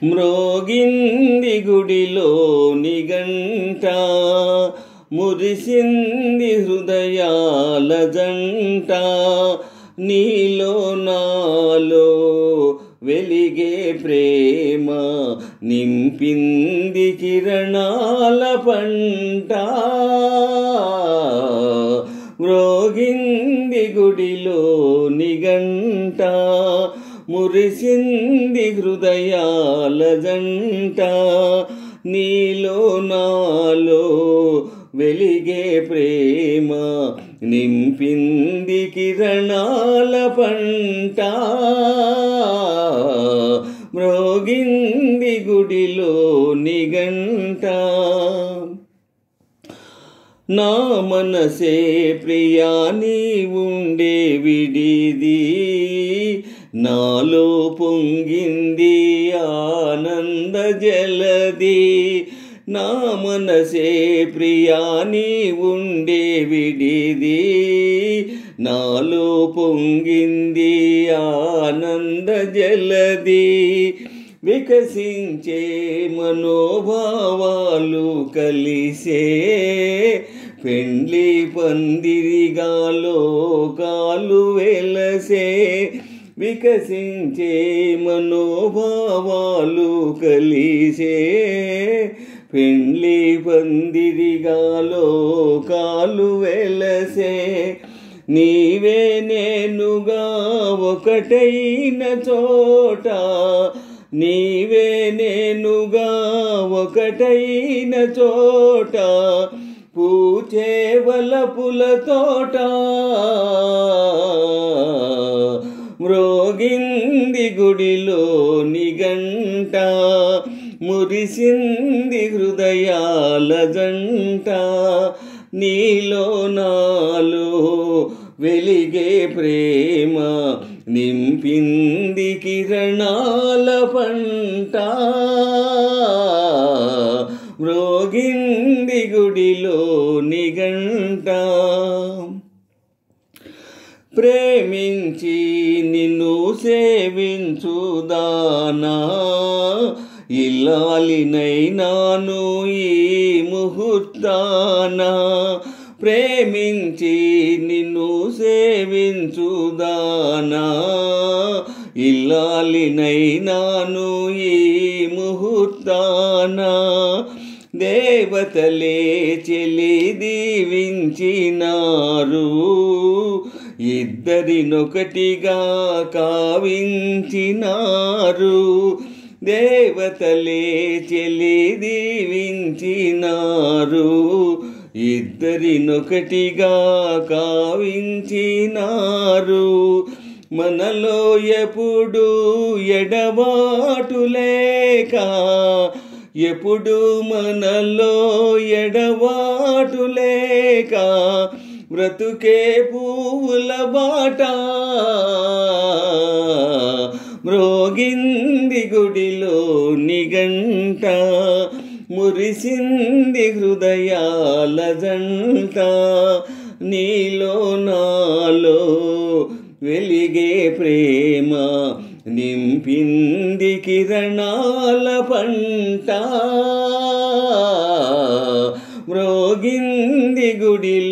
మ్రోగింది గుడిలోని గంట, మురిసింది హృదయాల జంట. నీలో నాలో వెలిగే ప్రేమ, నింపింది కిరణాల పంట. మ్రోగింది గుడిలోని గంట, మురిసింది హృదయాల జంట. నీలో నాలో వెలిగే ప్రేమ, నింపింది కిరణాల పంట. మ్రోగింది గుడిలోని గంట. నా మనసే ప్రియా నీవుండే విడిది, నాలో పొంగింది ఆనంద జలది. నా మనసే ప్రియా నీవుండే విడిది, నాలో పొంగింది ఆనంద జలది. వికసించే మనోభావాలు కలిసే, పెండ్లి పందిరిగా లోకాలు వెలసే. వికసించే మనోభావాలు కలిసే, పెండ్లి పందిరిగా లోకాలు వెలసే. నీవే నేనుగా ఒకటైన చోట, నీవే నేనుగా ఒకటైన చోట. పూచే వలపుల తోట, మ్రోగింది గుడిలోని గంట, మురిసింది హృదయాల జంట. నీలో నాలో వెలిగే ప్రేమ, నింపింది కిరణాల పంట. మ్రోగింది గుడిలోని గంట. ప్రేమించి నిన్ను సేవించుదానా, ఇల్లాలినైనాను ఈ ముహూర్తాన. ప్రేమించి నిన్ను సేవించుదానా, ఇల్లాలినైనాను ఈ ముహూర్తాన. దేవతలే చెలి దీవించినారు, ఇద్దరినొకటిగా కావించినారు. దేవతలే చెలి దీవించినారు, ఇద్దరినొకటిగా కావించినారు. మనలో ఎప్పుడు ఎడబాటు లేక, ఎప్పుడు మనలో ఎడబాటు లేక. బ్రతుకే పువ్వుల బాట, మ్రోగింది గుడిలోని గంట. మురిసింది హృదయాల జంట. నీలో నాలో వెలిగే ప్రేమ, నింపింది కిరణాల పంట. మ్రోగింది గుడిలో